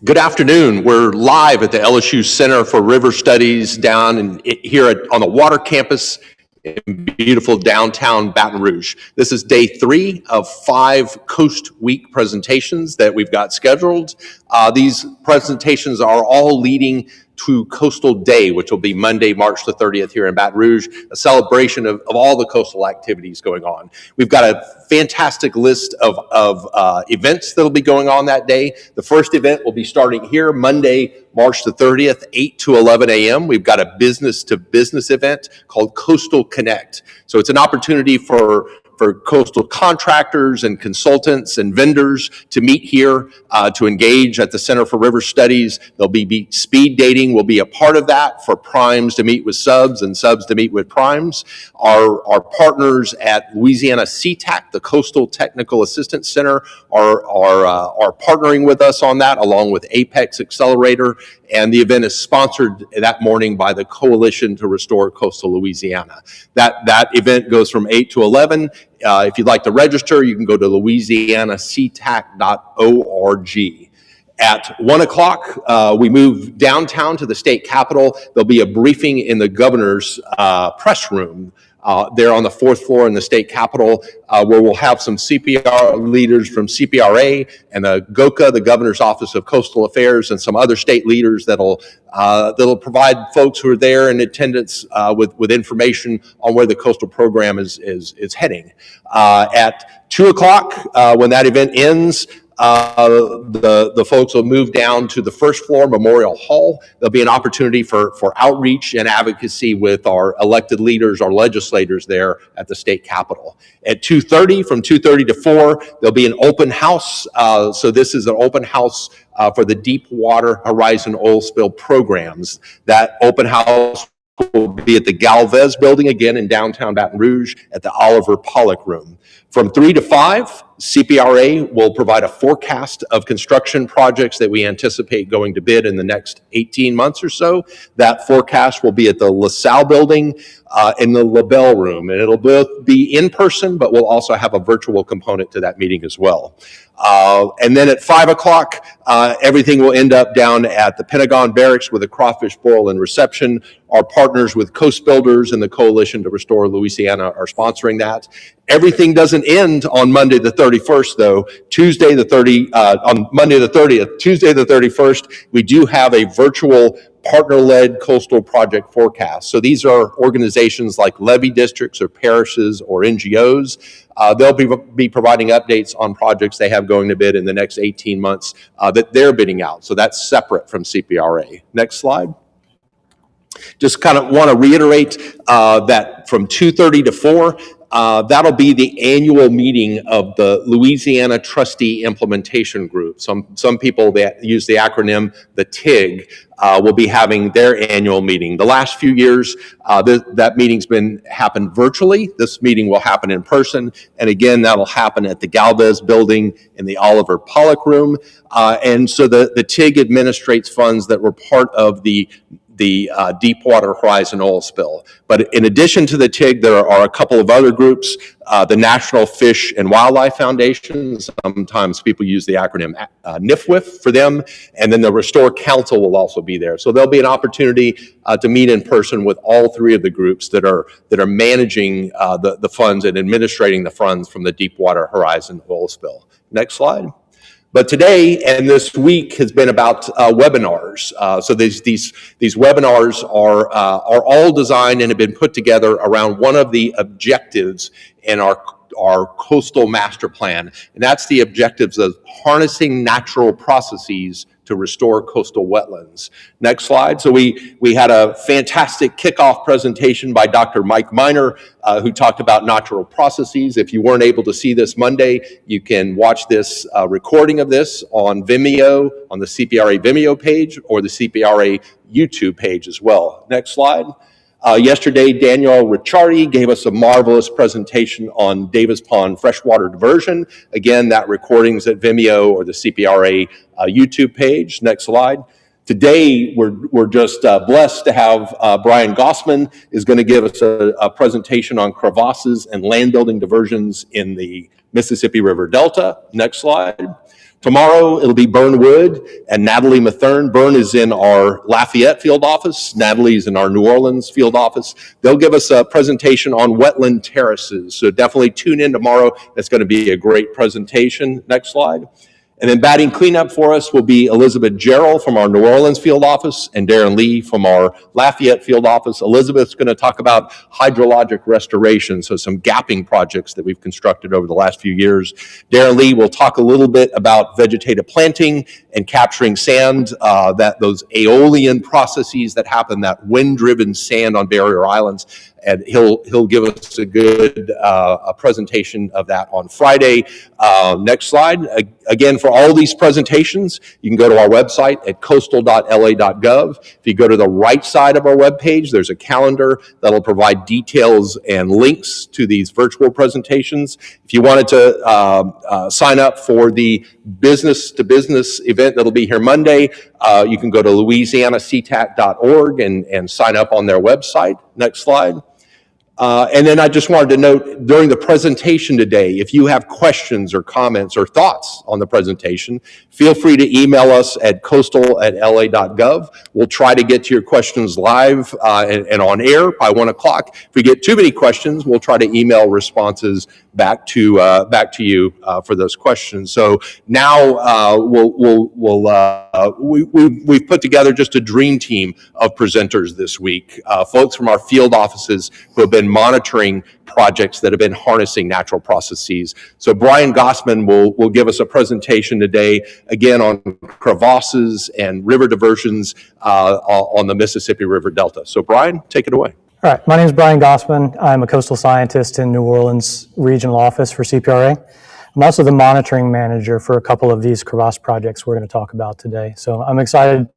Good afternoon. We're live at the LSU Center for River Studies here on the water campus in beautiful downtown Baton Rouge. This is day 3 of 5 Coast Week presentations that we've got scheduled. These presentations are all leading to Coastal Day, which will be Monday, March the 30th here in Baton Rouge, a celebration of all the coastal activities going on. We've got a fantastic list of events that'll be going on that day. The first event will be starting here Monday, March the 30th, 8 to 11 a.m. We've got a business-to-business event called Coastal Connect. So it's an opportunity for coastal contractors and consultants and vendors to meet here, to engage at the Center for River Studies. There'll be speed dating will be a part of that, for primes to meet with subs and subs to meet with primes. Our partners at Louisiana CTAC, the Coastal Technical Assistance Center, are partnering with us on that, along with Apex Accelerator. And the event is sponsored that morning by the Coalition to Restore Coastal Louisiana. That event goes from 8 to 11. If you'd like to register, you can go to louisianactac.org. At 1 o'clock, we move downtown to the state capitol. There'll be a briefing in the governor's press room there on the 4th floor in the state capitol, where we'll have some CPR leaders from CPRA and the GOCA, the Governor's Office of Coastal Affairs, and some other state leaders that'll provide folks who are there in attendance with information on where the coastal program is heading. At 2 o'clock, when that event ends, the folks will move down to the first floor Memorial Hall. There'll be an opportunity for outreach and advocacy with our elected leaders, our legislators there at the state capitol. At 2:30, from 2:30 to 4, there'll be an open house. So this is an open house for the Deepwater Horizon oil spill programs. That open house will be at the Galvez building again in downtown Baton Rouge at the Oliver Pollock Room. From 3 to 5, CPRA will provide a forecast of construction projects that we anticipate going to bid in the next 18 months or so. That forecast will be at the LaSalle building in the LaBelle room, and it'll both be in person, but we'll also have a virtual component to that meeting as well. And then at 5 o'clock, everything will end up down at the Pentagon Barracks with a crawfish boil and reception. Our partners with Coast Builders and the Coalition to Restore Louisiana are sponsoring that. Everything doesn't end on Monday the 31st, though. On Monday the 30th, Tuesday the 31st, we do have a virtual partner-led coastal project forecast. So these are organizations like levee districts or parishes or NGOs. They'll be providing updates on projects they have going to bid in the next 18 months that they're bidding out. So that's separate from CPRA. Next slide. Just kind of want to reiterate that from 2:30 to 4, that'll be the annual meeting of the Louisiana Trustee Implementation Group. Some people that use the acronym, the TIG, will be having their annual meeting. The last few years, that meeting's happened virtually. This meeting will happen in person, and again, that'll happen at the Galvez building in the Oliver Pollock room. And so the TIG administrates funds that were part of the Deepwater Horizon oil spill. But in addition to the TIG, there are a couple of other groups, the National Fish and Wildlife Foundation, sometimes people use the acronym NIFWIF for them, and then the Restore Council will also be there. So there'll be an opportunity to meet in person with all 3 of the groups that are managing the funds and administrating the funds from the Deepwater Horizon oil spill. Next slide. But today and this week has been about webinars. So these webinars are all designed and have been put together around one of the objectives in our coastal master plan, and that's the objectives of harnessing natural processes to restore coastal wetlands. Next slide. So we had a fantastic kickoff presentation by Dr. Mike Miner, who talked about natural processes. If you weren't able to see this Monday, you can watch this recording of this on Vimeo, on the CPRA Vimeo page, or the CPRA YouTube page as well. Next slide. Yesterday, Daniel Ricciardi gave us a marvelous presentation on Davis Pond freshwater diversion. Again, that recording's at Vimeo or the CPRA YouTube page. Next slide. Today, we're just blessed to have Brian Gossman is going to give us a presentation on crevasses and land building diversions in the Mississippi River Delta. Next slide. Tomorrow, it'll be Bern Wood and Natalie Mathern. Bern is in our Lafayette field office. Natalie's in our New Orleans field office. They'll give us a presentation on wetland terraces. So definitely tune in tomorrow. That's going to be a great presentation. Next slide. And then batting cleanup for us will be Elizabeth Gerald from our New Orleans field office and Darren Lee from our Lafayette field office. Elizabeth's going to talk about hydrologic restoration, so some gapping projects that we've constructed over the last few years. Darren Lee will talk a little bit about vegetative planting and capturing sand, that those aeolian processes that happen, that wind-driven sand on barrier islands. And he'll give us a good presentation of that on Friday. Next slide. Again, for all these presentations, you can go to our website at coastal.la.gov. If you go to the right side of our webpage, there's a calendar that'll provide details and links to these virtual presentations. If you wanted to sign up for the business-to-business event that'll be here Monday, you can go to louisianactat.org and sign up on their website. Next slide. And then I just wanted to note during the presentation today, if you have questions or comments or thoughts on the presentation, feel free to email us at coastal@la.gov. We'll try to get to your questions live and on air by 1 o'clock. If we get too many questions, we'll try to email responses back to you for those questions. So now we've put together just a dream team of presenters this week, folks from our field offices who have been monitoring projects that have been harnessing natural processes. So Brian Gossman will give us a presentation today, again, on crevasses and river diversions on the Mississippi River Delta. So Brian, take it away. All right, my name is Brian Gossman. I'm a coastal scientist in New Orleans Regional Office for CPRA. I'm also the monitoring manager for a couple of these crevasse projects we're going to talk about today. So I'm excited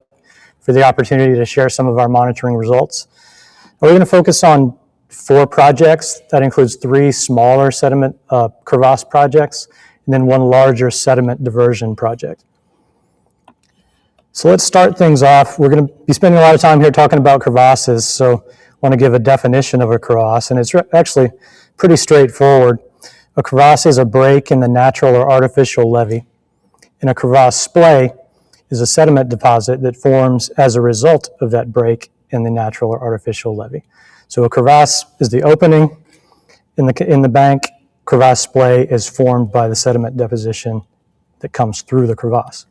for the opportunity to share some of our monitoring results. We're going to focus on 4 projects. That includes 3 smaller sediment crevasse projects and then 1 larger sediment diversion project. So let's start things off. We're going to be spending a lot of time here talking about crevasses, so I want to give a definition of a crevasse, and it's actually pretty straightforward. A crevasse is a break in the natural or artificial levee, and a crevasse splay is a sediment deposit that forms as a result of that break in the natural or artificial levee. So a crevasse is the opening in the bank. Crevasse splay is formed by the sediment deposition that comes through the crevasse.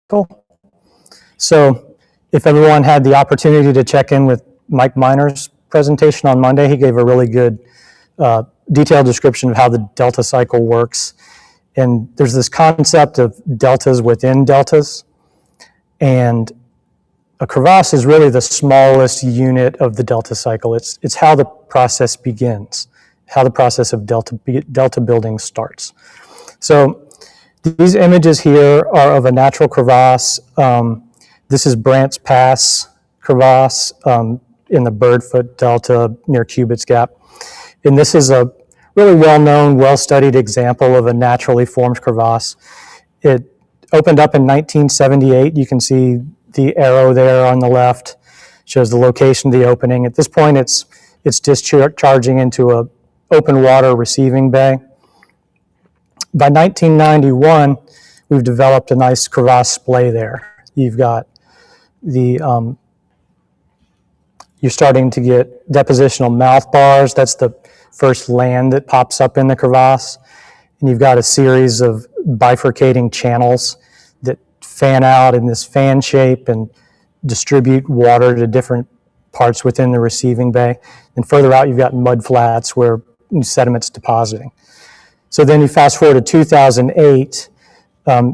Cool. So if everyone had the opportunity to check in with Mike Miner's presentation on Monday, he gave a really good detailed description of how the delta cycle works. And there's this concept of deltas within deltas. And a crevasse is really the smallest unit of the delta cycle. It's how the process begins, how the process of delta building starts. So these images here are of a natural crevasse. This is Brant's Pass crevasse in the Birdfoot Delta near Cubit's Gap. And this is a really well-known, well-studied example of a naturally formed crevasse. It opened up in 1978. You can see the arrow there on the left shows the location of the opening. At this point, it's discharging into a open water receiving bay. By 1991, we've developed a nice crevasse splay there. You've got the you're starting to get depositional mouth bars. That's the first land that pops up in the crevasse. And you've got a series of bifurcating channels that fan out in this fan shape and distribute water to different parts within the receiving bay. And further out, you've got mud flats where sediment's depositing. So then you fast forward to 2008,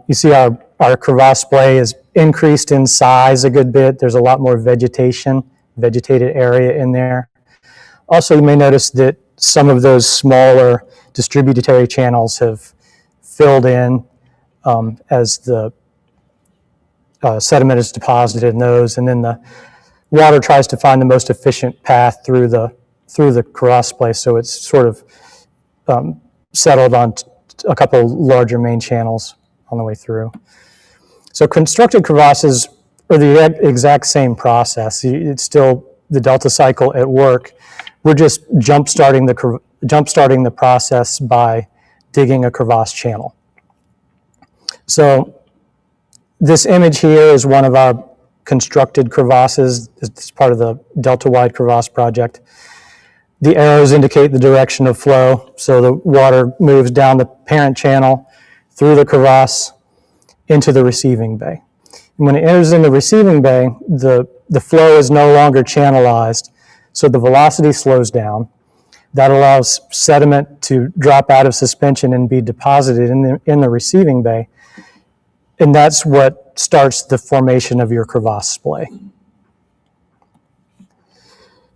you see our crevasse splay is increased in size a good bit. There's a lot more vegetated area in there. Also, you may notice that some of those smaller distributary channels have filled in as the sediment is deposited in those, and then the water tries to find the most efficient path through the crevasse splay, so it's sort of settled on a couple larger main channels on the way through. So constructed crevasses are the exact same process. It's still the delta cycle at work. We're just jump-starting the process by digging a crevasse channel. So this image here is one of our constructed crevasses. It's part of the Delta-wide crevasse project. The arrows indicate the direction of flow. So the water moves down the parent channel through the crevasse into the receiving bay. And when it enters in the receiving bay, the flow is no longer channelized, so the velocity slows down. That allows sediment to drop out of suspension and be deposited in the receiving bay. And that's what starts the formation of your crevasse splay.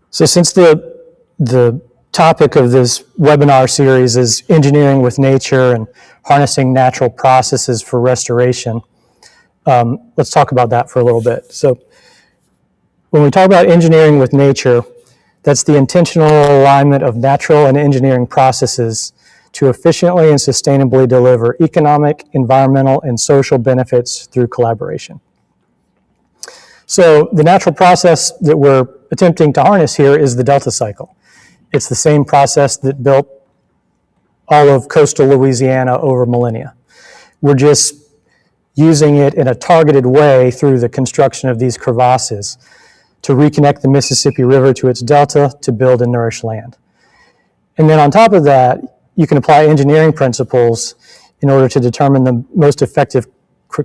So since the topic of this webinar series is engineering with nature and harnessing natural processes for restoration, let's talk about that for a little bit. So when we talk about engineering with nature, that's the intentional alignment of natural and engineering processes to efficiently and sustainably deliver economic, environmental, and social benefits through collaboration. So the natural process that we're attempting to harness here is the delta cycle. It's the same process that built all of coastal Louisiana over millennia. We're just using it in a targeted way through the construction of these crevasses to reconnect the Mississippi River to its delta to build and nourish land. And then on top of that, you can apply engineering principles in order to determine the most effective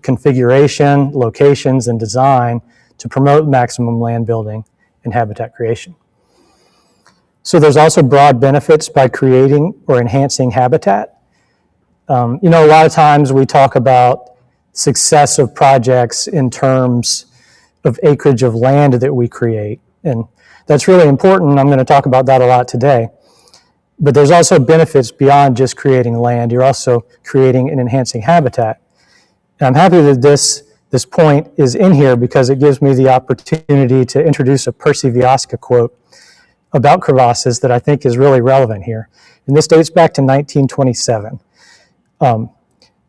configuration, locations, and design to promote maximum land building and habitat creation. So there's also broad benefits by creating or enhancing habitat. A lot of times we talk about success of projects in terms of acreage of land that we create, and that's really important. I'm going to talk about that a lot today. But there's also benefits beyond just creating land. You're also creating and enhancing habitat. And I'm happy that this point is in here because it gives me the opportunity to introduce a Percy Viaska quote about crevasses that I think is really relevant here. And this dates back to 1927.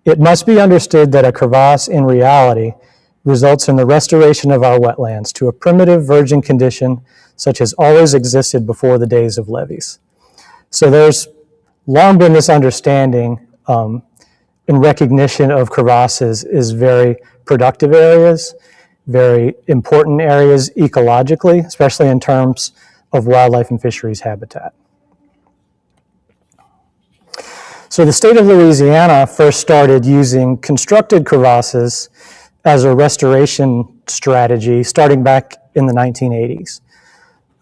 It must be understood that a crevasse in reality results in the restoration of our wetlands to a primitive virgin condition such as always existed before the days of levees. So there's long been this understanding and recognition of crevasses as very productive areas, very important areas ecologically, especially in terms of wildlife and fisheries habitat. So the state of Louisiana first started using constructed crevasses as a restoration strategy starting back in the 1980s.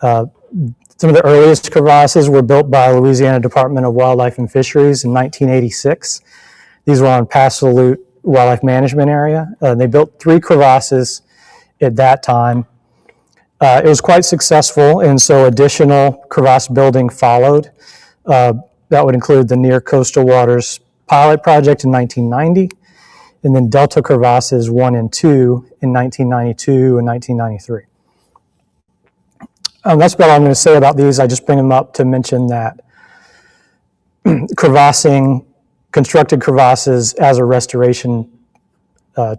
Some of the earliest crevasses were built by Louisiana Department of Wildlife and Fisheries in 1986. These were on Pass Salute Wildlife Management Area. They built 3 crevasses at that time. It was quite successful, and so additional crevasse building followed. That would include the Near Coastal Waters pilot project in 1990, and then Delta Crevasses 1 and 2 in 1992 and 1993. That's about all I'm going to say about these. I just bring them up to mention that crevassing, constructed crevasses as a restoration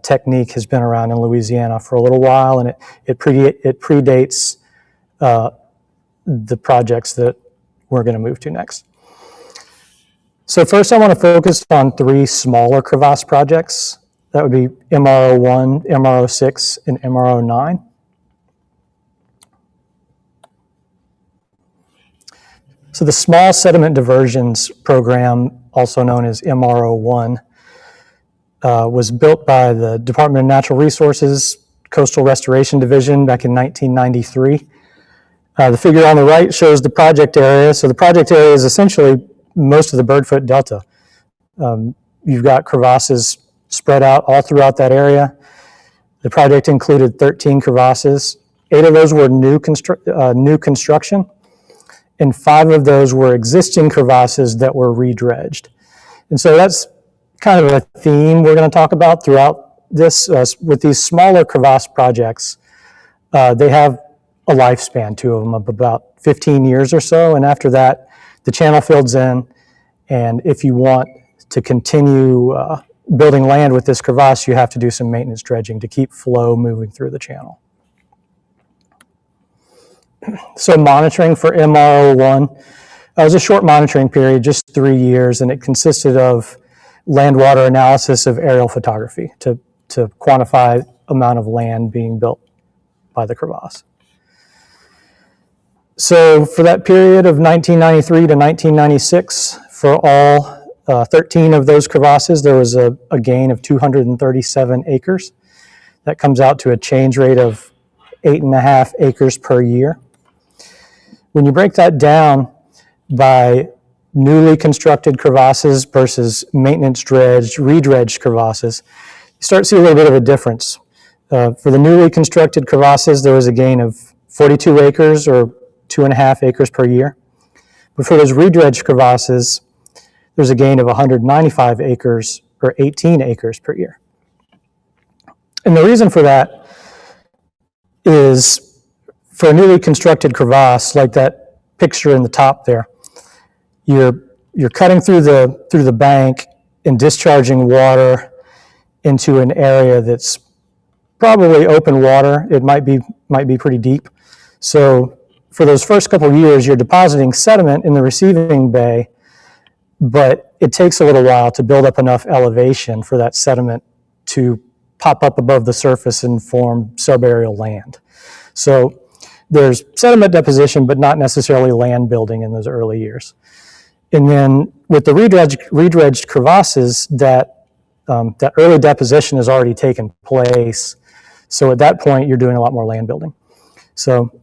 technique has been around in Louisiana for a little while, and it predates the projects that we're going to move to next. So first I want to focus on 3 smaller crevasse projects. That would be MRO1, MRO6, and MRO9. So the Small Sediment Diversions Program, also known as MRO1, was built by the Department of Natural Resources Coastal Restoration Division back in 1993. The figure on the right shows the project area. So the project area is essentially most of the Birdfoot Delta. You've got crevasses spread out all throughout that area. The project included 13 crevasses. 8 of those were new construction, and 5 of those were existing crevasses that were redredged. And so that's kind of a theme we're going to talk about throughout this. With these smaller crevasse projects, they have a lifespan to them of about 15 years or so, and after that, the channel fills in, and if you want to continue building land with this crevasse, you have to do some maintenance dredging to keep flow moving through the channel. So monitoring for MR01 was a short monitoring period, just 3 years, and it consisted of land water analysis of aerial photography to quantify amount of land being built by the crevasse. So for that period of 1993 to 1996, for all 13 of those crevasses, there was a gain of 237 acres. That comes out to a change rate of 8.5 acres per year. When you break that down by newly constructed crevasses versus maintenance dredged, redredged crevasses, you start to see a little bit of a difference. For the newly constructed crevasses, there was a gain of 42 acres or 2.5 acres per year. But for those redredged crevasses, there's a gain of 195 acres or 18 acres per year. And the reason for that is for a newly constructed crevasse, like that picture in the top there, you're cutting through the bank and discharging water into an area that's probably open water. It might be pretty deep. So for those first couple of years, you're depositing sediment in the receiving bay, but it takes a little while to build up enough elevation for that sediment to pop up above the surface and form subaerial land. So there's sediment deposition, but not necessarily land building in those early years. And then with the redredged crevasses, that early deposition has already taken place. So at that point, you're doing a lot more land building. So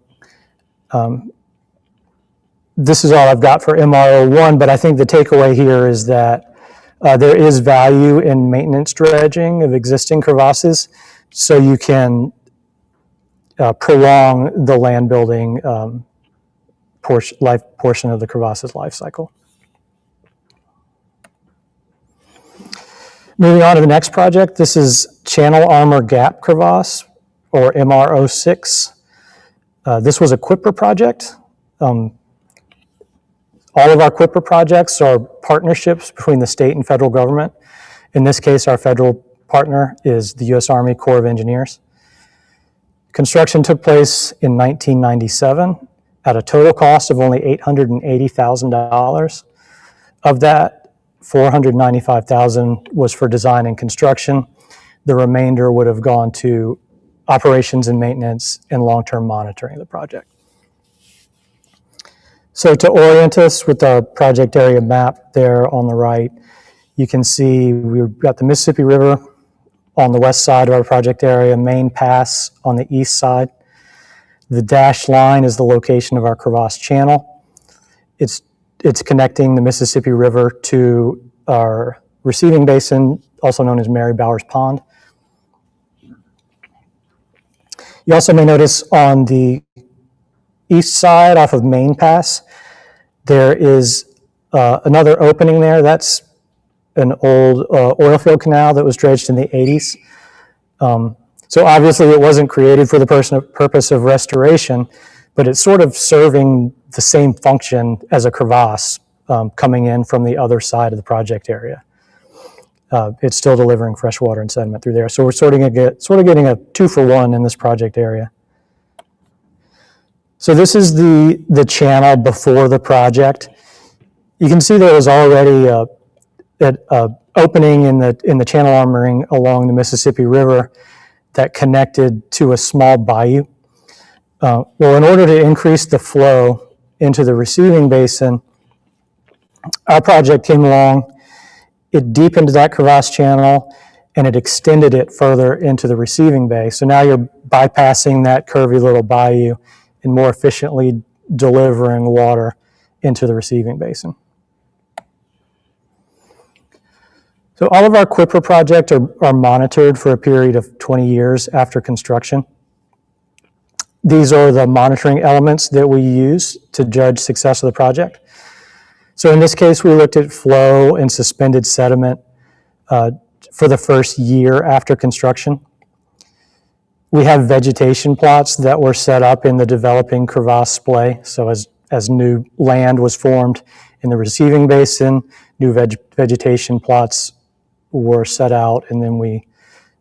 this is all I've got for MR01, but I think the takeaway here is that there is value in maintenance dredging of existing crevasses, so you can prolong the land building portion of the crevasse's life cycle. Moving on to the next project, this is Channel Armor Gap Crevasse, or MR06. This was a QIPR project. All of our QIPR projects are partnerships between the state and federal government. In this case, our federal partner is the U.S. Army Corps of Engineers. Construction took place in 1997 at a total cost of only $880,000. Of that, $495,000 was for design and construction. The remainder would have gone to operations and maintenance and long-term monitoring of the project. So to orient us with our project area map there on the right, you can see we've got the Mississippi River on the west side of our project area, Main Pass on the east side. The dashed line is the location of our crevasse channel. It's connecting the Mississippi River to our receiving basin, also known as Mary Bowers Pond. You also may notice on the east side off of Main Pass, there is another opening there. That's an old oil field canal that was dredged in the 80s. So obviously it wasn't created for the purpose of restoration, but it's sort of serving the same function as a crevasse coming in from the other side of the project area. It's still delivering fresh water and sediment through there. So we're sort of getting a 2-for-1 in this project area. So this is the channel before the project. You can see there was already an opening in the channel armoring along the Mississippi River that connected to a small bayou. Well, in order to increase the flow into the receiving basin, our project came along, it deepened that crevasse channel, and it extended it further into the receiving bay. So now you're bypassing that curvy little bayou and more efficiently delivering water into the receiving basin. So all of our QIPR projects are monitored for a period of 20 years after construction. These are the monitoring elements that we use to judge success of the project. So in this case, we looked at flow and suspended sediment for the first year after construction. We have vegetation plots that were set up in the developing crevasse splay. So as as new land was formed in the receiving basin, new vegetation plots were set out, and then we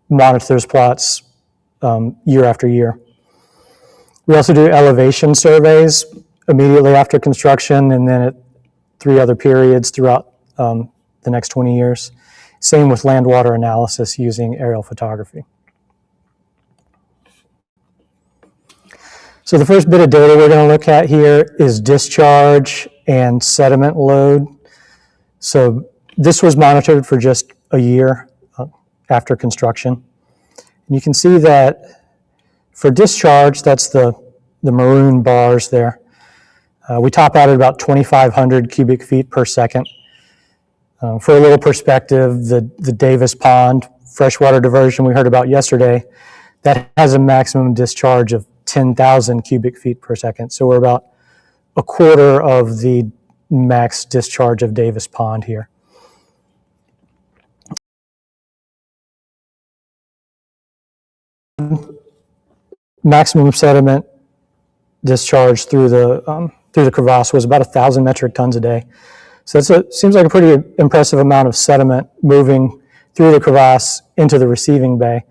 monitor those plots year after year. We also do elevation surveys immediately after construction and then at 3 other periods throughout the next 20 years. Same with land water analysis using aerial photography. So the first bit of data we're going to look at here is discharge and sediment load. So this was monitored for just a year after construction. And you can see that for discharge, that's the maroon bars there. We top out at about 2,500 cubic feet per second. For a little perspective, the Davis Pond freshwater diversion we heard about yesterday, that has a maximum discharge of 10,000 cubic feet per second. So we're about a quarter of the max discharge of Davis Pond here. Maximum sediment discharge through the crevasse was about 1,000 metric tons a day. So it seems like a pretty impressive amount of sediment moving through the crevasse into the receiving bay.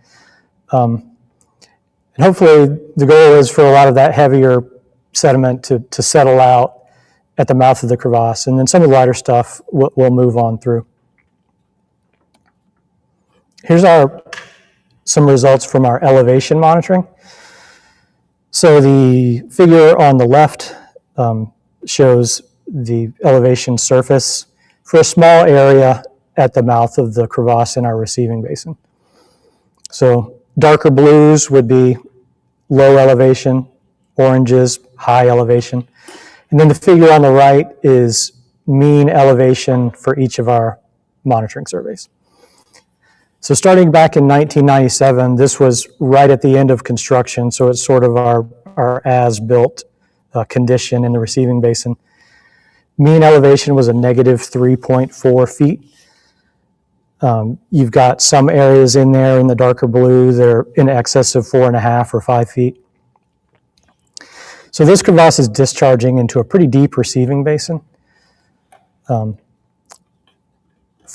And hopefully the goal is for a lot of that heavier sediment to settle out at the mouth of the crevasse, and then some of the lighter stuff will move on through. Here's some results from our elevation monitoring. So the figure on the left shows the elevation surface for a small area at the mouth of the crevasse in our receiving basin. So darker blues would be low elevation, oranges, high elevation. And then the figure on the right is mean elevation for each of our monitoring surveys. So starting back in 1997, this was right at the end of construction, so it's sort of our as-built condition in the receiving basin. Mean elevation was a negative 3.4 feet. You've got some areas in there in the darker blue that are in excess of 4.5 or 5 feet. So this crevasse is discharging into a pretty deep receiving basin. 4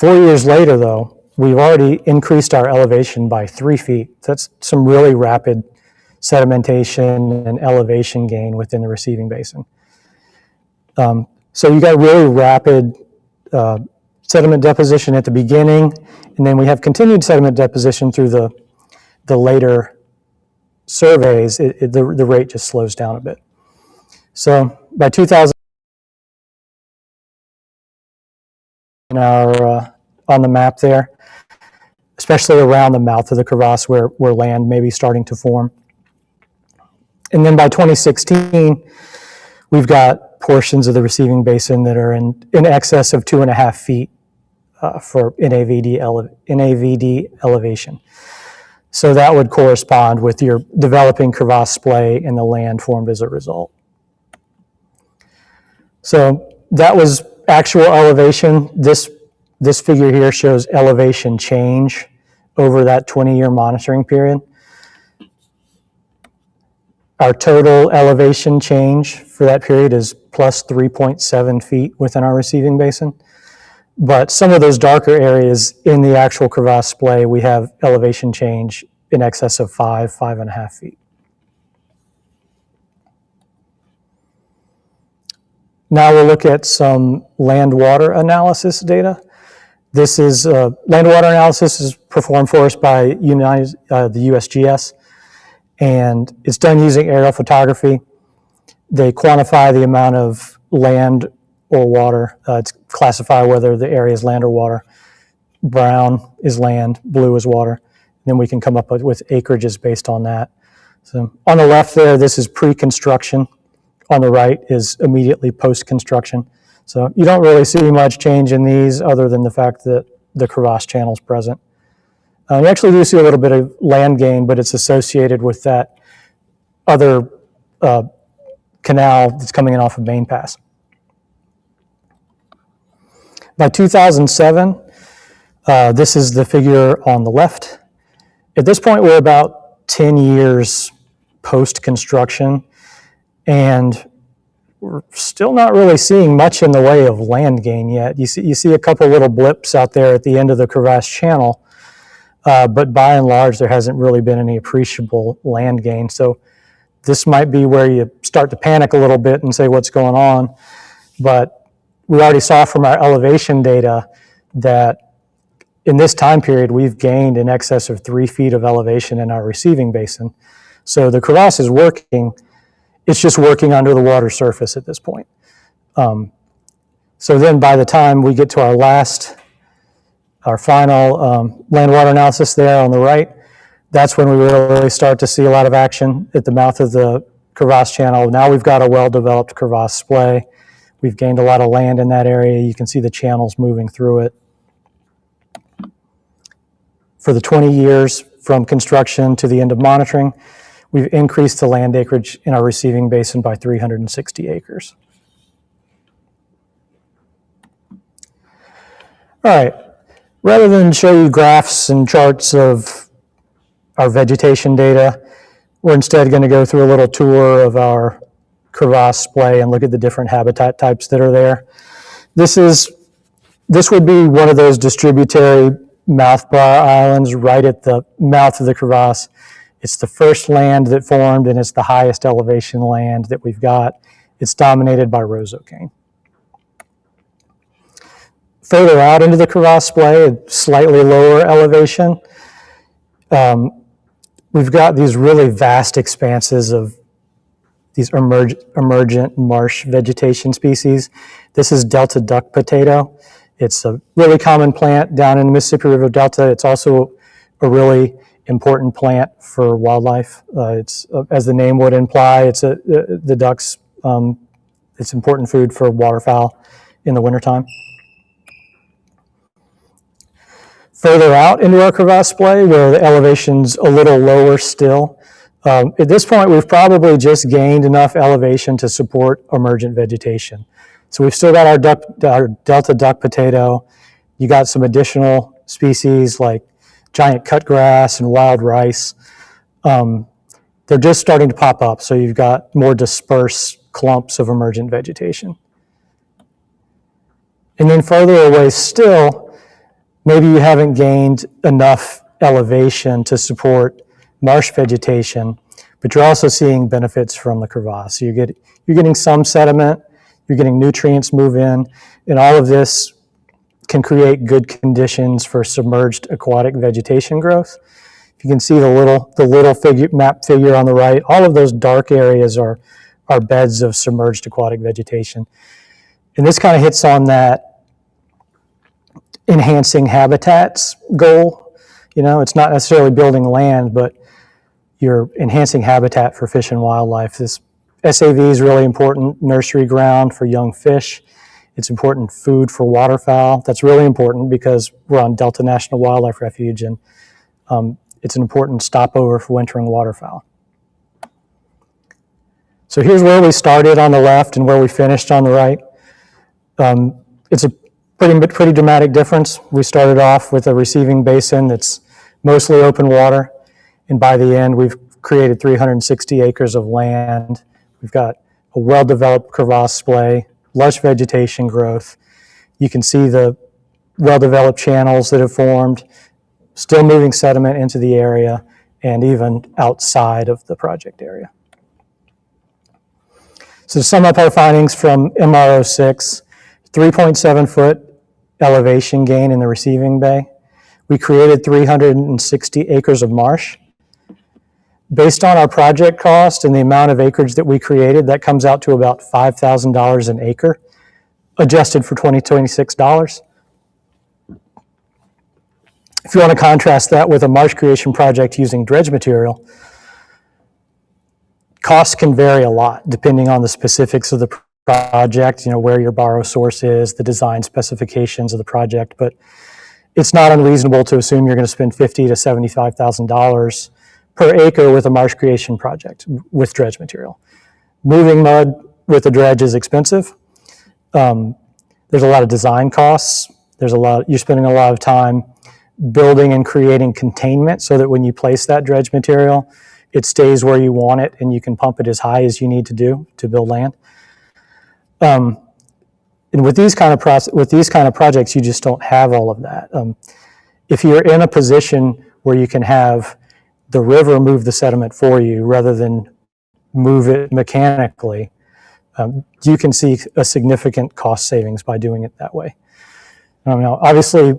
years later, though, we've already increased our elevation by 3 feet. That's some really rapid sedimentation and elevation gain within the receiving basin. So you got really rapid sediment deposition at the beginning, and then we have continued sediment deposition through the later surveys. The rate just slows down a bit. So by 2000, on the map there, especially around the mouth of the crevasse where land may be starting to form. And then by 2016, we've got portions of the receiving basin that are in excess of 2.5 feet for NAVD elevation. So that would correspond with your developing crevasse splay and the land formed as a result. So that was actual elevation. This figure here shows elevation change over that 20-year monitoring period. Our total elevation change for that period is plus 3.7 feet within our receiving basin. But some of those darker areas in the actual crevasse splay, we have elevation change in excess of 5.5 feet. Now we'll look at some land water analysis data. This is land water analysis is performed for us by the USGS, and it's done using aerial photography. They quantify the amount of land or water. It's classify whether the area is land or water. Brown is land, blue is water. Then we can come up with acreages based on that. So on the left there, this is pre-construction. On the right is immediately post-construction. So you don't really see much change in these other than the fact that the crevasse channel is present. You actually do see a little bit of land gain, but it's associated with that other canal that's coming in off of Main Pass. By 2007, this is the figure on the left. At this point, we're about 10 years post-construction, and we're still not really seeing much in the way of land gain yet. You see a couple little blips out there at the end of the crevasse channel, but by and large, there hasn't really been any appreciable land gain. So this might be where you start to panic a little bit and say, what's going on? But we already saw from our elevation data that in this time period, we've gained in excess of 3 feet of elevation in our receiving basin. So the crevasse is working. It's just working under the water surface at this point. So then by the time we get to our final land water analysis there on the right, that's when we really start to see a lot of action at the mouth of the crevasse channel. Now we've got a well-developed crevasse splay. We've gained a lot of land in that area. You can see the channels moving through it. For the 20 years from construction to the end of monitoring, we've increased the land acreage in our receiving basin by 360 acres. All right, rather than show you graphs and charts of our vegetation data, we're instead going to go through a little tour of our crevasse splay and look at the different habitat types that are there. This would be one of those distributary mouthbar islands right at the mouth of the crevasse. It's the first land that formed, and it's the highest elevation land that we've got. It's dominated by roseau cane. Further out into the crevasse splay, at slightly lower elevation, we've got these really vast expanses of these emergent marsh vegetation species. This is Delta duck potato. It's a really common plant down in the Mississippi River Delta. It's also a really important plant for wildlife. It's as the name would imply, the ducks. It's important food for waterfowl in the wintertime. Further out into our crevasse splay, where the elevation's a little lower still, at this point we've probably just gained enough elevation to support emergent vegetation. So we've still got our Delta duck potato. You got some additional species like giant cutgrass and wild rice. They're just starting to pop up, so you've got more dispersed clumps of emergent vegetation. And then further away still, maybe you haven't gained enough elevation to support marsh vegetation, but you're also seeing benefits from the crevasse. So you're getting some sediment, you're getting nutrients move in, and all of this can create good conditions for submerged aquatic vegetation growth. You can see the little map figure on the right. All of those dark areas are beds of submerged aquatic vegetation. And this kind of hits on that enhancing habitats goal. You know, it's not necessarily building land, but you're enhancing habitat for fish and wildlife. This SAV is really important nursery ground for young fish. It's important food for waterfowl. That's really important because we're on Delta National Wildlife Refuge, and it's an important stopover for wintering waterfowl. So here's where we started on the left and where we finished on the right. It's a pretty dramatic difference. We started off with a receiving basin that's mostly open water, and by the end we've created 360 acres of land. We've got a well-developed crevasse splay, lush vegetation growth. You can see the well-developed channels that have formed, still moving sediment into the area and even outside of the project area. So to sum up our findings from MR06, 3.7 foot elevation gain in the receiving bay. We created 360 acres of marsh. Based on our project cost and the amount of acreage that we created, that comes out to about $5,000 an acre, adjusted for 2026 dollars. If you want to contrast that with a marsh creation project using dredge material, costs can vary a lot depending on the specifics of the project, you know, where your borrow source is, the design specifications of the project, but it's not unreasonable to assume you're going to spend $50,000 to $75,000 per acre with a marsh creation project with dredge material. Moving mud with a dredge is expensive. There's a lot of design costs. You're spending a lot of time building and creating containment so that when you place that dredge material, it stays where you want it and you can pump it as high as you need to do to build land. And with these kind of projects, you just don't have all of that. If you're in a position where you can have the river move the sediment for you rather than move it mechanically, you can see a significant cost savings by doing it that way. Now, obviously,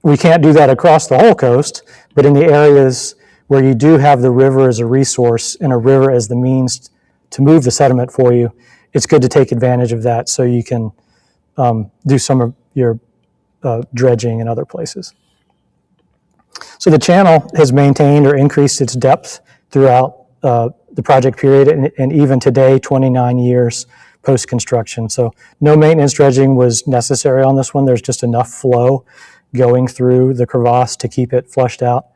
we can't do that across the whole coast, but in the areas where you do have the river as a resource and a river as the means to move the sediment for you, it's good to take advantage of that so you can do some of your dredging in other places. So the channel has maintained or increased its depth throughout the project period, and even today, 29 years post-construction. So no maintenance dredging was necessary on this one. There's just enough flow going through the crevasse to keep it flushed out.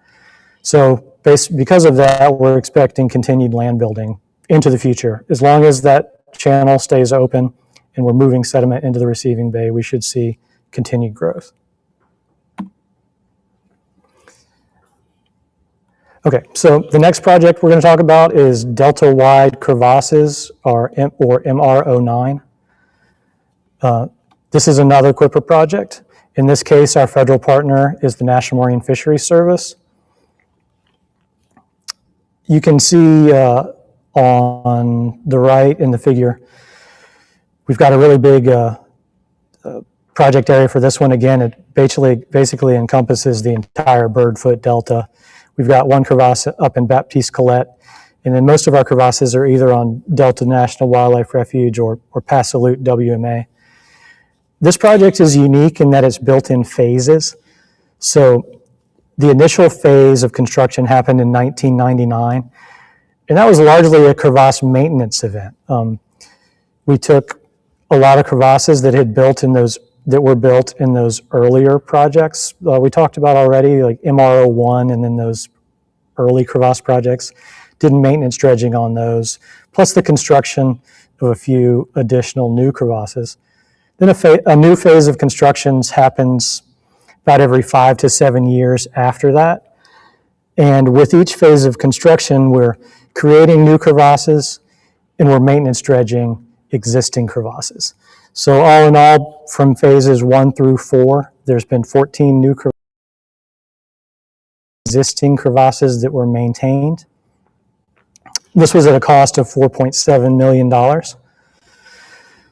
So because of that, we're expecting continued land building into the future. As long as that channel stays open and we're moving sediment into the receiving bay, we should see continued growth. Okay, so the next project we're going to talk about is Delta-wide Crevasses, or MR09. This is another QIPRA project. In this case, our federal partner is the National Marine Fisheries Service. You can see on the right in the figure, we've got a really big project area for this one. Again, it basically encompasses the entire Birdfoot Delta. We've got one crevasse up in Baptiste Colette, and then most of our crevasses are either on Delta National Wildlife Refuge or Passalute WMA. This project is unique in that it's built in phases. So the initial phase of construction happened in 1999, and that was largely a crevasse maintenance event. We took a lot of crevasses that were built in those earlier projects we talked about already, like MR01 and then those early crevasse projects, did maintenance dredging on those, plus the construction of a few additional new crevasses. Then a new phase of constructions happens about every 5 to 7 years after that. And with each phase of construction, we're creating new crevasses and we're maintenance dredging existing crevasses. So all in all, from phases 1 through 4, there's been 14 new existing crevasses that were maintained. This was at a cost of $4.7 million.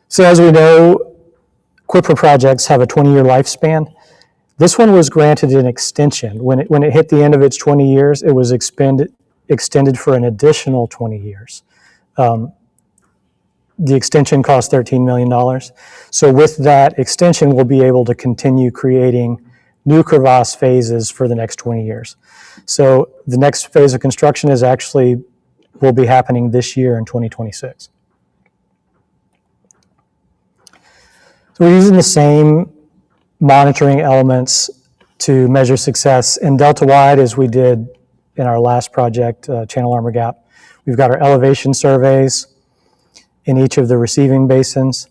So as we know, QIPRA projects have a 20-year lifespan. This one was granted an extension. When it hit the end of its 20 years, it was extended for an additional 20 years. The extension cost $13 million. So with that extension, we'll be able to continue creating new crevasse phases for the next 20 years. So the next phase of construction will be happening this year in 2026. So we're using the same monitoring elements to measure success in Delta-wide as we did in our last project, Channel Armor Gap. We've got our elevation surveys in each of the receiving basins.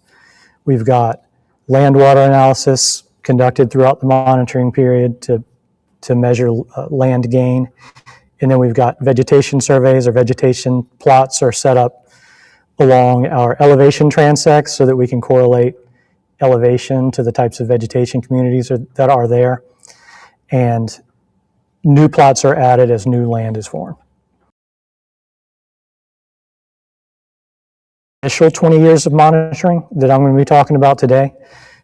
We've got land water analysis conducted throughout the monitoring period to measure land gain. And then we've got vegetation surveys or vegetation plots are set up along our elevation transects so that we can correlate elevation to the types of vegetation communities that are there. And new plots are added as new land is formed. Initial 20 years of monitoring that I'm going to be talking about today.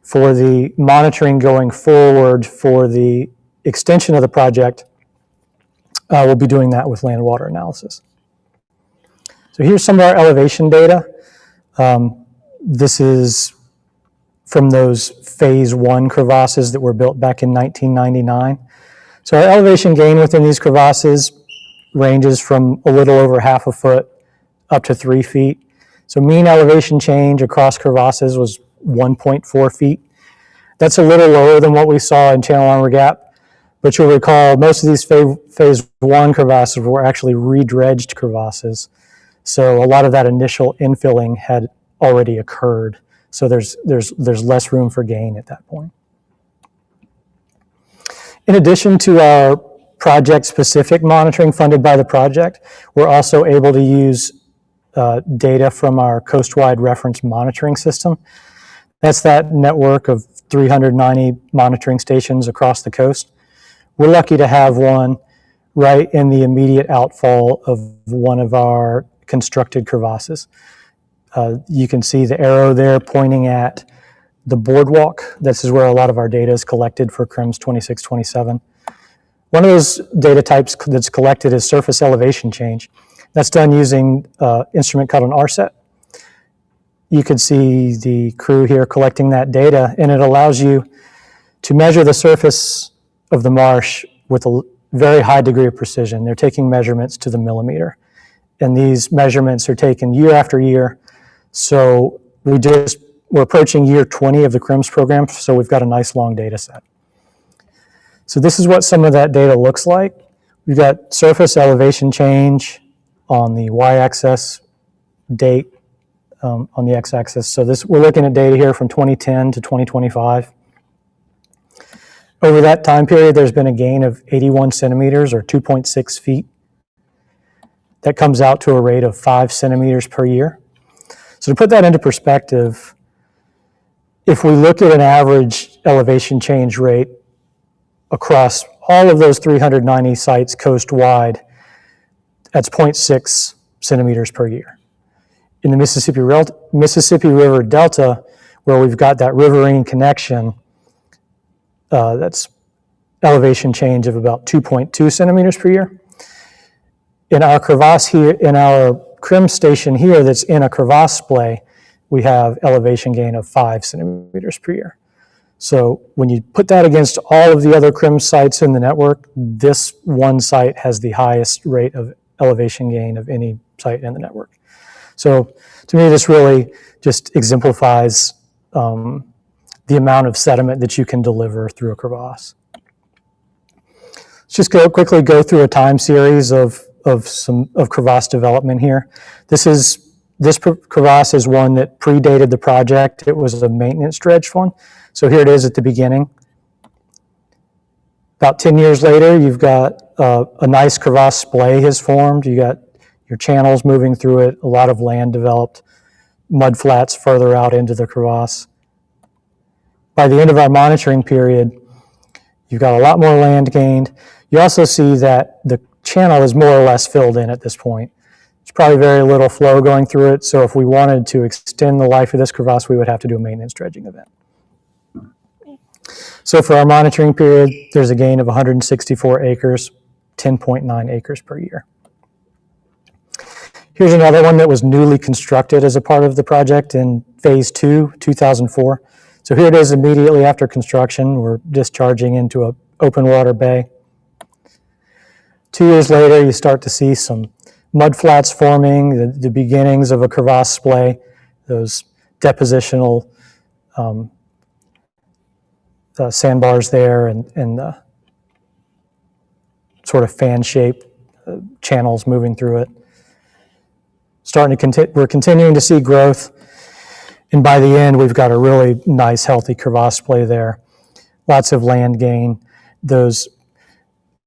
For the monitoring going forward for the extension of the project, we'll be doing that with land water analysis. So here's some of our elevation data. This is from those phase 1 crevasses that were built back in 1999. So our elevation gain within these crevasses ranges from a little over half a foot up to 3 feet. So mean elevation change across crevasses was 1.4 feet. That's a little lower than what we saw in Channel Armor Gap, but you'll recall most of these phase 1 crevasses were actually redredged crevasses. So a lot of that initial infilling had already occurred. So there's less room for gain at that point. In addition to our project-specific monitoring funded by the project, we're also able to use data from our coastwide reference monitoring system. That's that network of 390 monitoring stations across the coast. We're lucky to have one right in the immediate outfall of one of our constructed crevasses. You can see the arrow there pointing at the boardwalk. This is where a lot of our data is collected for CRIMS 2627. One of those data types that's collected is surface elevation change. That's done using instrument called an RSET. You can see the crew here collecting that data, and it allows you to measure the surface of the marsh with a very high degree of precision. They're taking measurements to the millimeter, and these measurements are taken year after year. So we're approaching year 20 of the CRIMS program, so we've got a nice long data set. So this is what some of that data looks like. We've got surface elevation change on the y-axis, date on the x-axis. So we're looking at data here from 2010 to 2025. Over that time period, there's been a gain of 81 centimeters or 2.6 feet. That comes out to a rate of 5 centimeters per year. So to put that into perspective, if we look at an average elevation change rate across all of those 390 sites coast-wide, that's 0.6 centimeters per year. In the Mississippi River Delta, where we've got that riverine connection, that's elevation change of about 2.2 centimeters per year. In our crevasse here, in our CRIMS station here that's in a crevasse splay, we have elevation gain of 5 centimeters per year. So when you put that against all of the other CRIMS sites in the network, this one site has the highest rate of elevation gain of any site in the network. So to me, this really just exemplifies the amount of sediment that you can deliver through a crevasse. Let's just quickly go through a time series of crevasse development here. This crevasse is one that predated the project. It was a maintenance dredged one. So here it is at the beginning. About 10 years later, you've got a nice crevasse splay has formed. You got your channels moving through it, a lot of land developed, mud flats further out into the crevasse. By the end of our monitoring period, you've got a lot more land gained. You also see that the channel is more or less filled in at this point. There's probably very little flow going through it, so if we wanted to extend the life of this crevasse, we would have to do a maintenance dredging event. So for our monitoring period, there's a gain of 164 acres, 10.9 acres per year. Here's another one that was newly constructed as a part of the project in phase 2, 2004. So here it is immediately after construction. We're discharging into an open water bay. 2 years later, you start to see some mud flats forming, the beginnings of a crevasse splay, those depositional sandbars there and the sort of fan-shaped channels moving through it. We're continuing to see growth, and by the end, we've got a really nice, healthy crevasse splay there. Lots of land gain. Those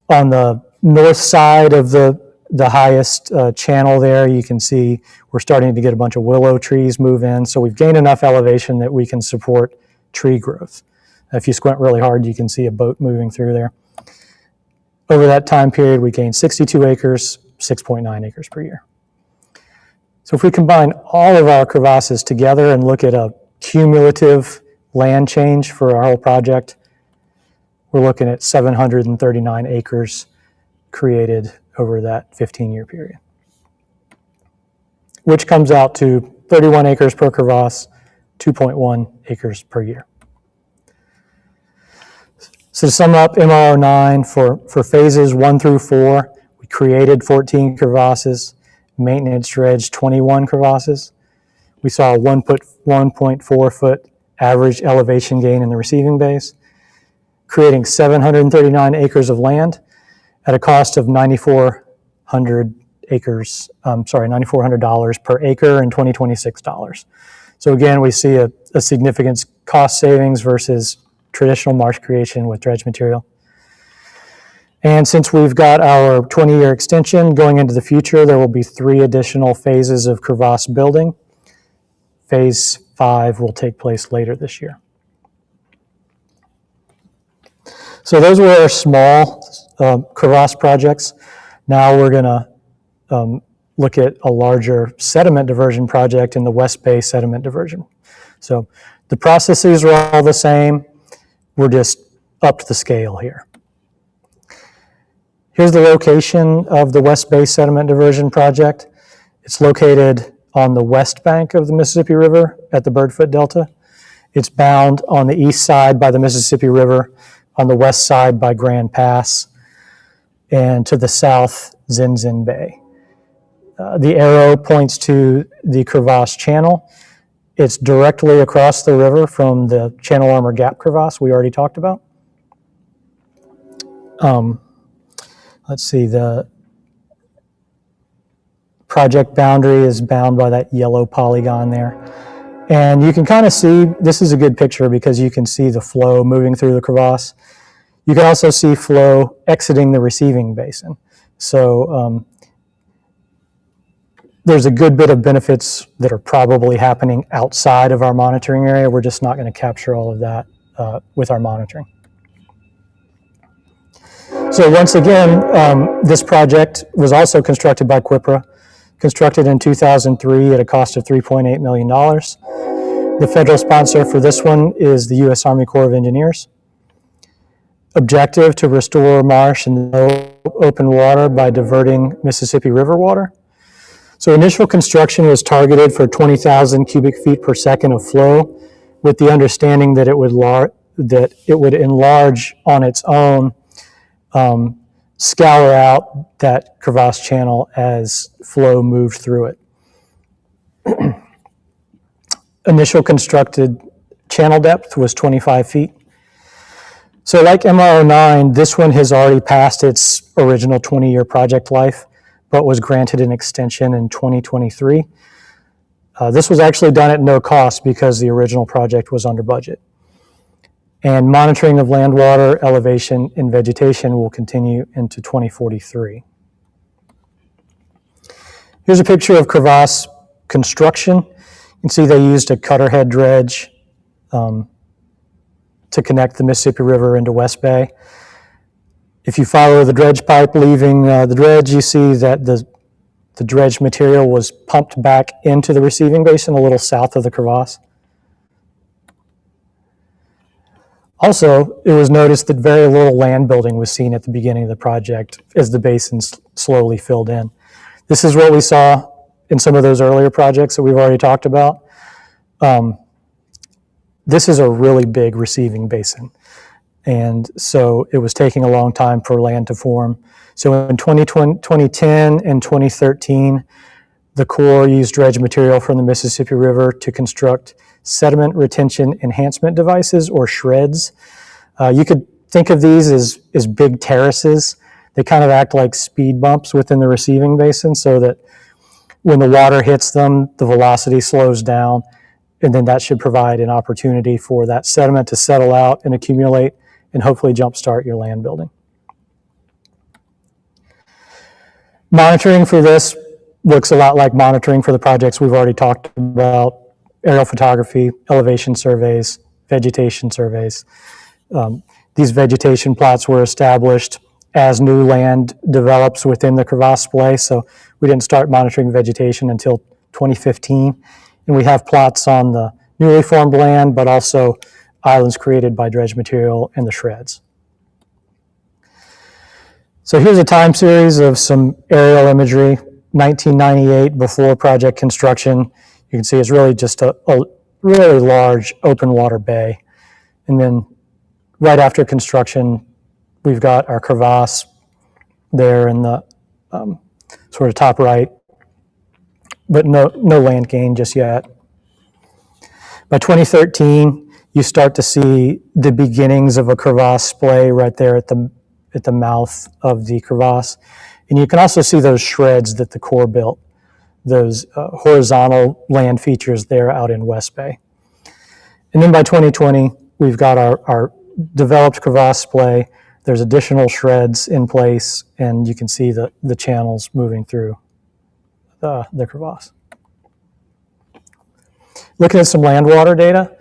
on the north side of the highest channel there, you can see we're starting to get a bunch of willow trees move in, so we've gained enough elevation that we can support tree growth. If you squint really hard, you can see a boat moving through there. Over that time period, we gained 62 acres, 6.9 acres per year. So if we combine all of our crevasses together and look at a cumulative land change for our whole project, we're looking at 739 acres created over that 15-year period, which comes out to 31 acres per crevasse, 2.1 acres per year. So to sum up MR09, for phases 1 through 4, we created 14 crevasses, maintenance dredged 21 crevasses. We saw a 1.4 foot average elevation gain in the receiving bays, creating 739 acres of land at a cost of $9,400 per acre and 2026 dollars. So again, we see a significant cost savings versus traditional marsh creation with dredge material. And since we've got our 20-year extension going into the future, there will be 3 additional phases of crevasse building. Phase 5 will take place later this year. So those were our small crevasse projects. Now we're going to look at a larger sediment diversion project in the West Bay sediment diversion. So the processes are all the same. We're just upped the scale here. Here's the location of the West Bay sediment diversion project. It's located on the west bank of the Mississippi River at the Birdfoot Delta. It's bound on the east side by the Mississippi River, on the west side by Grand Pass, and to the south, Zinzin Bay. The arrow points to the Crevasse Channel. It's directly across the river from the Channel Armor Gap crevasse we already talked about. Let's see, the project boundary is bound by that yellow polygon there. And you can kind of see, this is a good picture because you can see the flow moving through the crevasse. You can also see flow exiting the receiving basin. So there's a good bit of benefits that are probably happening outside of our monitoring area. We're just not going to capture all of that with our monitoring. So once again, this project was also constructed by QIPRA, constructed in 2003 at a cost of $3.8 million. The federal sponsor for this one is the U.S. Army Corps of Engineers. Objective: to restore marsh and open water by diverting Mississippi River water. So initial construction was targeted for 20,000 cubic feet per second of flow, with the understanding that it would enlarge on its own, scour out that crevasse channel as flow moved through it. Initial constructed channel depth was 25 feet. So like MRO9, this one has already passed its original 20-year project life, but was granted an extension in 2023. This was actually done at no cost because the original project was under budget. And monitoring of land water, elevation, and vegetation will continue into 2043. Here's a picture of crevasse construction. You can see they used a cutter head dredge to connect the Mississippi River into West Bay. If you follow the dredge pipe leaving the dredge, you see that the dredge material was pumped back into the receiving basin a little south of the crevasse. Also, it was noticed that very little land building was seen at the beginning of the project as the basins slowly filled in. This is what we saw in some of those earlier projects that we've already talked about. This is a really big receiving basin. And so it was taking a long time for land to form. So in 2010 and 2013, the Corps used dredge material from the Mississippi River to construct sediment retention enhancement devices, or SHREDs. You could think of these as big terraces. They kind of act like speed bumps within the receiving basin so that when the water hits them, the velocity slows down, and then that should provide an opportunity for that sediment to settle out and accumulate and hopefully jumpstart your land building. Monitoring for this looks a lot like monitoring for the projects we've already talked about: aerial photography, elevation surveys, vegetation surveys. These vegetation plots were established as new land develops within the crevasse splay, so we didn't start monitoring vegetation until 2015. And we have plots on the newly formed land, but also islands created by dredge material and the SHREDs. So here's a time series of some aerial imagery. 1998, before project construction, you can see it's really just a really large open water bay. And then right after construction, we've got our crevasse there in the sort of top right, but no land gain just yet. By 2013, you start to see the beginnings of a crevasse splay right there at the mouth of the crevasse. And you can also see those SHREDs that the Corps built, those horizontal land features there out in West Bay. And then by 2020, we've got our developed crevasse splay There's additional shreds in place, and you can see the channels moving through the crevasse. Looking at some land water data,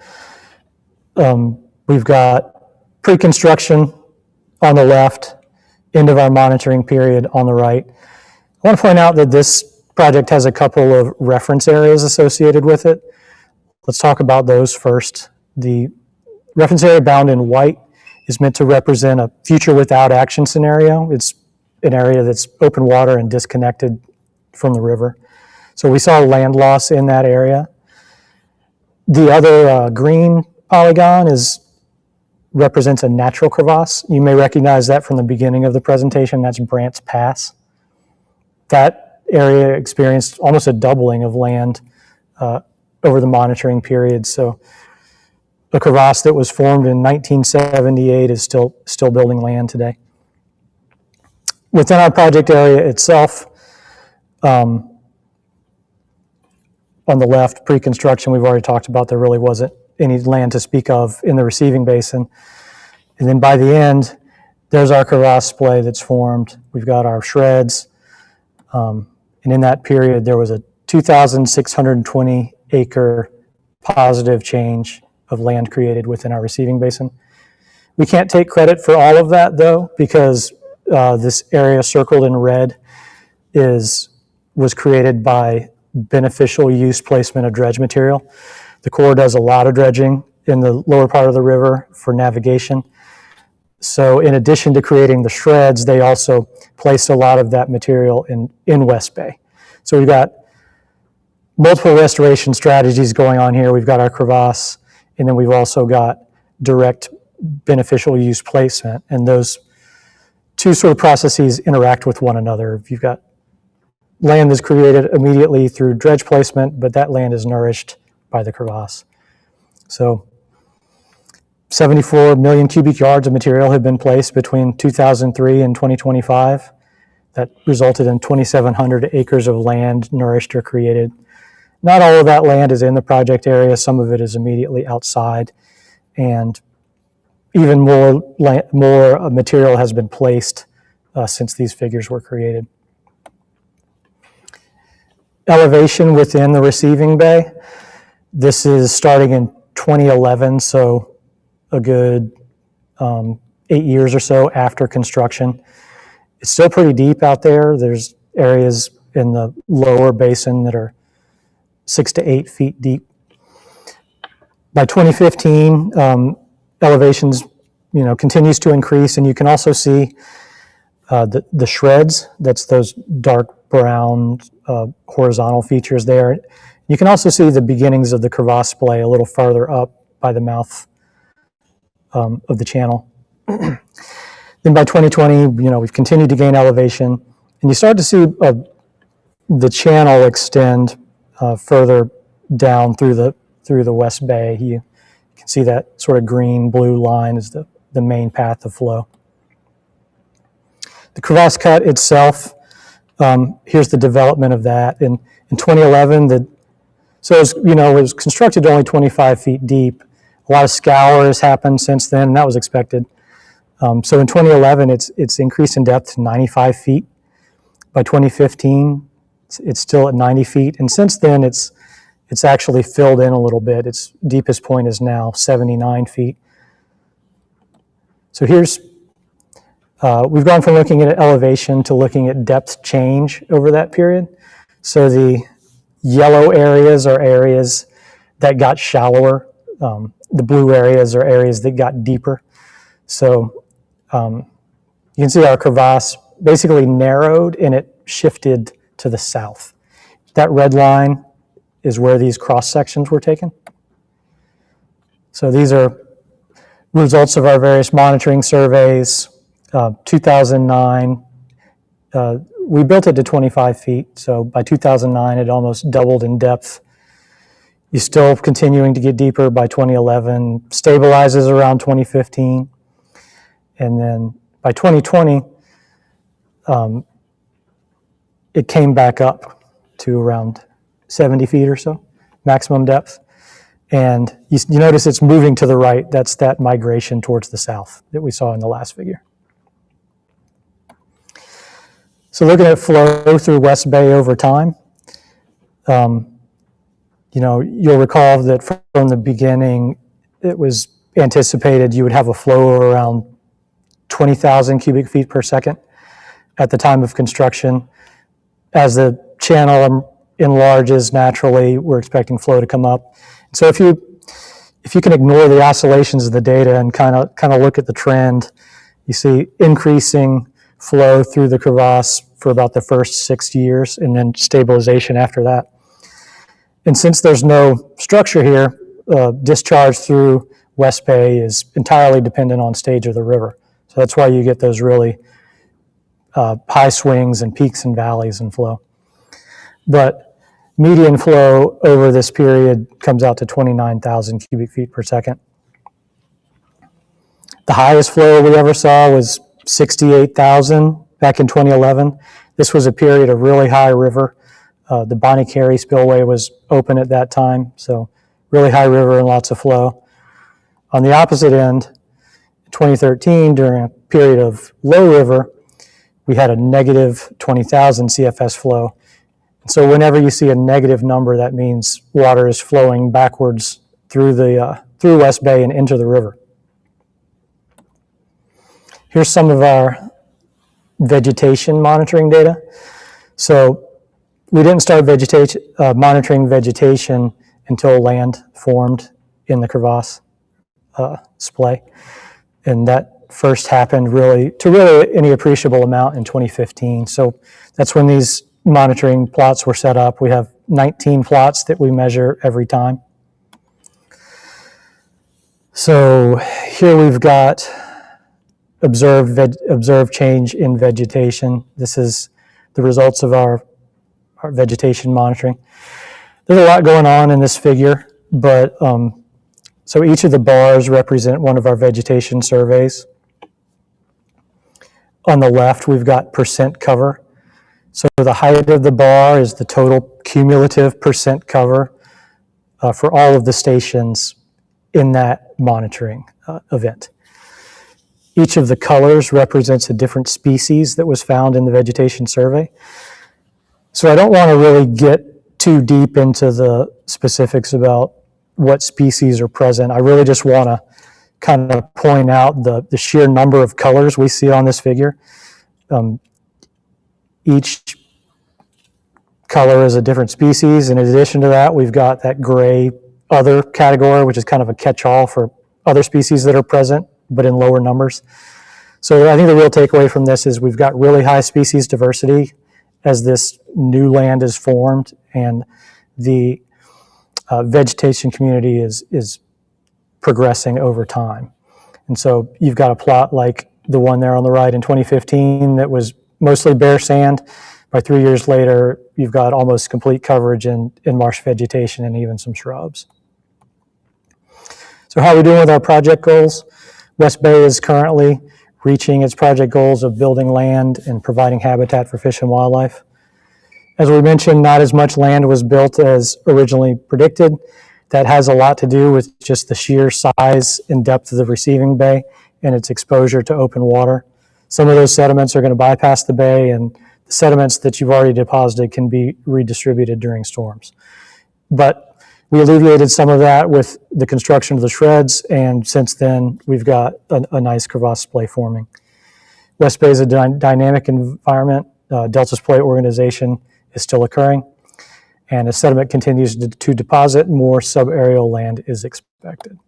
we've got pre-construction on the left, end of our monitoring period on the right. I want to point out that this project has a couple of reference areas associated with it. Let's talk about those first. The reference area bound in white is meant to represent a future without action scenario. It's an area that's open water and disconnected from the river. So we saw land loss in that area. The other green polygon represents a natural crevasse. You may recognize that from the beginning of the presentation. That's Brant's Pass. That area experienced almost a doubling of land over the monitoring period. So a crevasse that was formed in 1978 is still building land today. Within our project area itself, on the left, pre-construction, we've already talked about, there really wasn't any land to speak of in the receiving basin. And then by the end, there's our crevasse splay that's formed. We've got our shreds. And in that period, there was a 2,620 acre positive change of land created within our receiving basin. We can't take credit for all of that, though, because this area circled in red was created by beneficial use placement of dredge material. The Corps does a lot of dredging in the lower part of the river for navigation. So in addition to creating the shreds, they also placed a lot of that material in West Bay. So we've got multiple restoration strategies going on here. We've got our crevasse, and then we've also got direct beneficial use placement. And those two sort of processes interact with one another. You've got land that's created immediately through dredge placement, but that land is nourished by the crevasse. So 74 million cubic yards of material have been placed between 2003 and 2025. That resulted in 2,700 acres of land nourished or created. Not all of that land is in the project area. Some of it is immediately outside. And even more material has been placed since these figures were created. Elevation within the receiving bay. This is starting in 2011, so a good 8 years or so after construction. It's still pretty deep out there. There's areas in the lower basin that are 6 to 8 feet deep. By 2015, elevations, continues to increase, and you can also see the shreds. That's those dark brown horizontal features there. You can also see the beginnings of the crevasse splay a little farther up by the mouth of the channel. Then by 2020, we've continued to gain elevation, and you start to see the channel extend further down through the West Bay. You can see that sort of green-blue line is the main path of flow. The crevasse cut itself, here's the development of that. In 2011, it was constructed only 25 feet deep. A lot of scour has happened since then, and that was expected. So in 2011, it's increased in depth to 95 feet. By 2015, it's still at 90 feet, and since then, it's actually filled in a little bit. Its deepest point is now 79 feet. So we've gone from looking at elevation to looking at depth change over that period. So the yellow areas are areas that got shallower. The blue areas are areas that got deeper. So you can see our crevasse basically narrowed and it shifted to the south. That red line is where these cross sections were taken. So these are results of our various monitoring surveys. 2009, we built it to 25 feet. So by 2009, it almost doubled in depth. You're still continuing to get deeper by 2011, stabilizes around 2015. And then by 2020, it came back up to around 70 feet or so, maximum depth. And you notice it's moving to the right. That's that migration towards the south that we saw in the last figure. So looking at flow through West Bay over time, you'll recall that from the beginning, it was anticipated you would have a flow of around 20,000 cubic feet per second at the time of construction. As the channel enlarges naturally, we're expecting flow to come up. So if you can ignore the oscillations of the data and kind of look at the trend, you see increasing flow through the crevasse for about the first 6 years and then stabilization after that. And since there's no structure here, discharge through West Bay is entirely dependent on stage of the river. So that's why you get those really high swings and peaks and valleys in flow. But median flow over this period comes out to 29,000 cubic feet per second. The highest flow we ever saw was 68,000 back in 2011. This was a period of really high river. The Bonnie Carey spillway was open at that time, so really high river and lots of flow. On the opposite end, in 2013, during a period of low river, we had a negative 20,000 CFS flow. And so whenever you see a negative number, that means water is flowing backwards through West Bay and into the river. Here's some of our vegetation monitoring data. So we didn't start monitoring vegetation until land formed in the crevasse splay. And that first happened to any appreciable amount in 2015. So that's when these monitoring plots were set up. We have 19 plots that we measure every time. So here we've got observed change in vegetation. This is the results of our vegetation monitoring. There's a lot going on in this figure, but so each of the bars represent one of our vegetation surveys. On the left, we've got percent cover. So the height of the bar is the total cumulative percent cover for all of the stations in that monitoring event. Each of the colors represents a different species that was found in the vegetation survey. So I don't want to really get too deep into the specifics about what species are present. I really just want to kind of point out the sheer number of colors we see on this figure. Each color is a different species. In addition to that, we've got that gray other category, which is kind of a catch-all for other species that are present, but in lower numbers. So I think the real takeaway from this is we've got really high species diversity as this new land is formed, and the vegetation community is progressing over time. And so you've got a plot like the one there on the right in 2015 that was mostly bare sand. By 3 years later, you've got almost complete coverage in marsh vegetation and even some shrubs. So how are we doing with our project goals? West Bay is currently reaching its project goals of building land and providing habitat for fish and wildlife. As we mentioned, not as much land was built as originally predicted. That has a lot to do with just the sheer size and depth of the receiving bay and its exposure to open water. Some of those sediments are going to bypass the bay, and the sediments that you've already deposited can be redistributed during storms. But we alleviated some of that with the construction of the shreds, and since then, we've got a nice crevasse splay forming. West Bay is a dynamic environment. Delta splay organization is still occurring, and as sediment continues to deposit, more subaerial land is expected.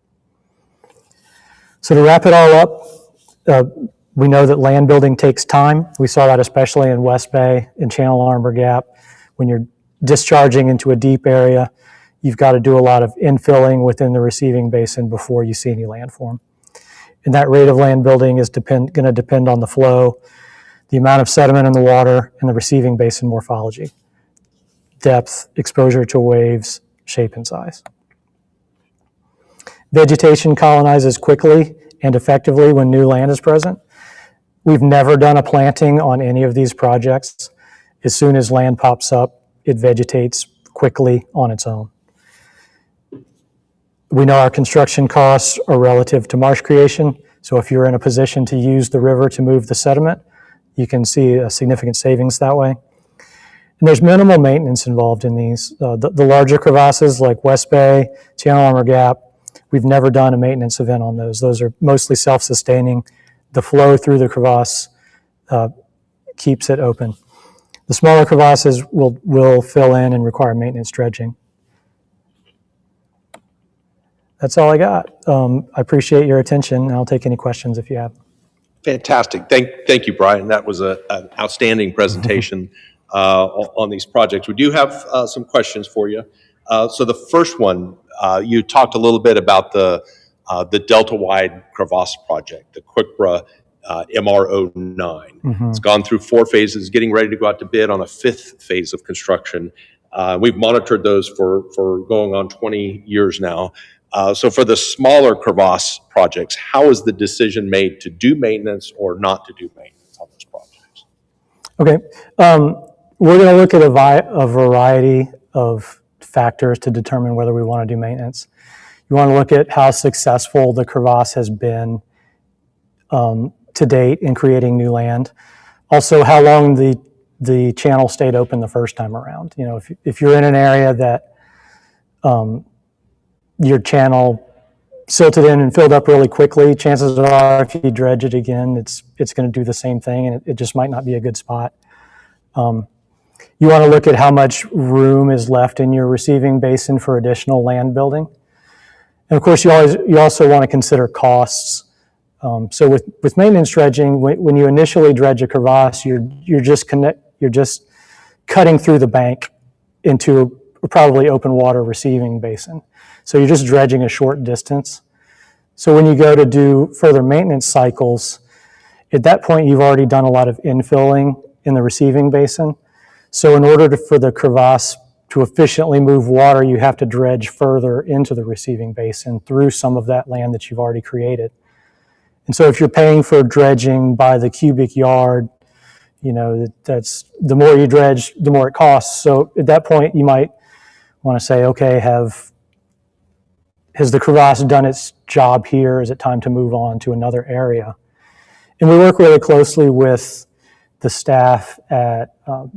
So to wrap it all up, we know that land building takes time. We saw that especially in West Bay, in Channel Armor Gap. When you're discharging into a deep area, you've got to do a lot of infilling within the receiving basin before you see any landform. And that rate of land building is going to depend on the flow, the amount of sediment in the water, and the receiving basin morphology, depth, exposure to waves, shape, and size. Vegetation colonizes quickly and effectively when new land is present. We've never done a planting on any of these projects. As soon as land pops up, it vegetates quickly on its own. We know our construction costs are relative to marsh creation, so if you're in a position to use the river to move the sediment, you can see a significant savings that way. And there's minimal maintenance involved in these. The larger crevasses like West Bay, Channel Armor Gap, we've never done a maintenance event on those. Those are mostly self-sustaining. The flow through the crevasse keeps it open. The smaller crevasses will fill in and require maintenance dredging. That's all I got. I appreciate your attention, and I'll take any questions if you have. Fantastic. Thank you, Brian. That was an outstanding presentation on these projects. We do have some questions for you. So the first one, you talked a little bit about the Delta-wide crevasse project, the Quickbra MR09. It's gone through 4 phases, getting ready to go out to bid on a 5th phase of construction. We've monitored those for going on 20 years now. So for the smaller crevasse projects, how is the decision made to do maintenance or not to do maintenance on those projects? Okay. We're going to look at a variety of factors to determine whether we want to do maintenance. You want to look at how successful the crevasse has been to date in creating new land. Also, how long the channel stayed open the first time around. You know, if you're in an area that your channel silted in and filled up really quickly, chances are if you dredge it again, it's going to do the same thing, and it just might not be a good spot. You want to look at how much room is left in your receiving basin for additional land building. And of course, you also want to consider costs. So with maintenance dredging, when you initially dredge a crevasse, you're just cutting through the bank into a probably open water receiving basin. So you're just dredging a short distance. So when you go to do further maintenance cycles, at that point you've already done a lot of infilling in the receiving basin. So in order for the crevasse to efficiently move water, you have to dredge further into the receiving basin through some of that land that you've already created. And so if you're paying for dredging by the cubic yard, you know, that's the more you dredge, the more it costs. So at that point, you might want to say, okay, has the crevasse done its job here? Is it time to move on to another area? And we work really closely with the staff at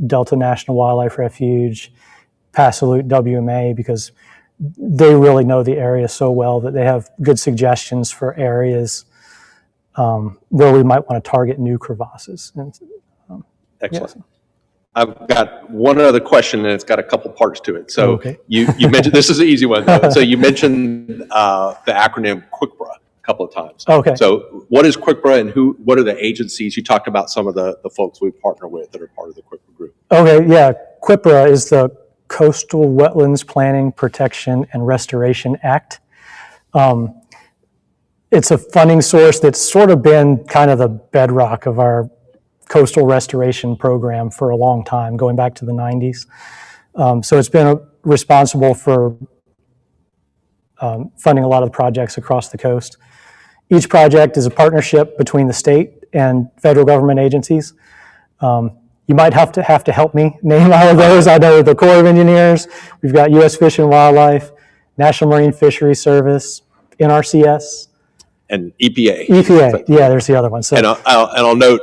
Delta National Wildlife Refuge, Passalute WMA, because they really know the area so well that they have good suggestions for areas where we might want to target new crevasses. Excellent. Yeah. I've got one other question, and it's got a couple parts to it. So okay. you mentioned, this is an easy one, though. So you mentioned the acronym Quickbra a couple of times. Okay. So what is Quickbra, and what are the agencies? You talked about some of the folks we partner with that are part of the Quickbra group. Okay, yeah. Quickbra is the Coastal Wetlands Planning, Protection, and Restoration Act. It's a funding source that's sort of been kind of the bedrock of our coastal restoration program for a long time, going back to the 90s. So it's been responsible for funding a lot of the projects across the coast. Each project is a partnership between the state and federal government agencies. You might have to help me name all of those. I know the Corps of Engineers, we've got U.S. Fish and Wildlife, National Marine Fisheries Service, NRCS, and EPA. EPA, yeah, there's the other one. So, and I'll note,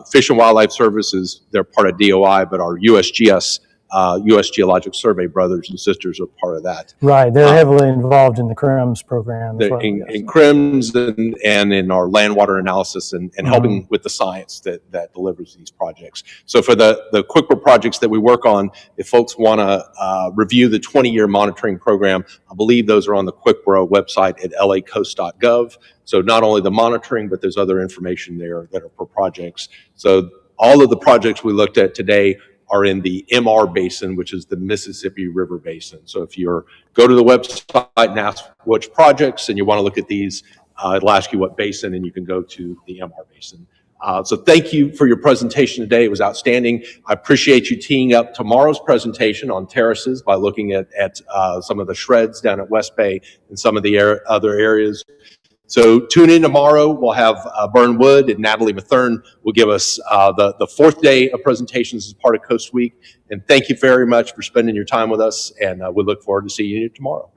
Fish and Wildlife Services, they're part of DOI, but our USGS, U.S. Geologic Survey brothers and sisters are part of that. Right, they're heavily involved in the CRIMS program. Well, in CRIMS and in our land water analysis and helping with the science that delivers these projects. So for the Quickbra projects that we work on, if folks want to review the 20-year monitoring program, I believe those are on the Quickbra website at lacoast.gov. So not only the monitoring, but there's other information there that are for projects. So all of the projects we looked at today are in the MR Basin, which is the Mississippi River Basin. So if you go to the website and ask which projects and you want to look at these, it'll ask you what basin, and you can go to the MR Basin. So thank you for your presentation today. It was outstanding. I appreciate you teeing up tomorrow's presentation on terraces by looking at some of the shreds down at West Bay and some of the other areas. So tune in tomorrow. We'll have Bern Wood and Natalie Mathern will give us the 4th day of presentations as part of Coast Week. And thank you very much for spending your time with us. And we look forward to seeing you tomorrow.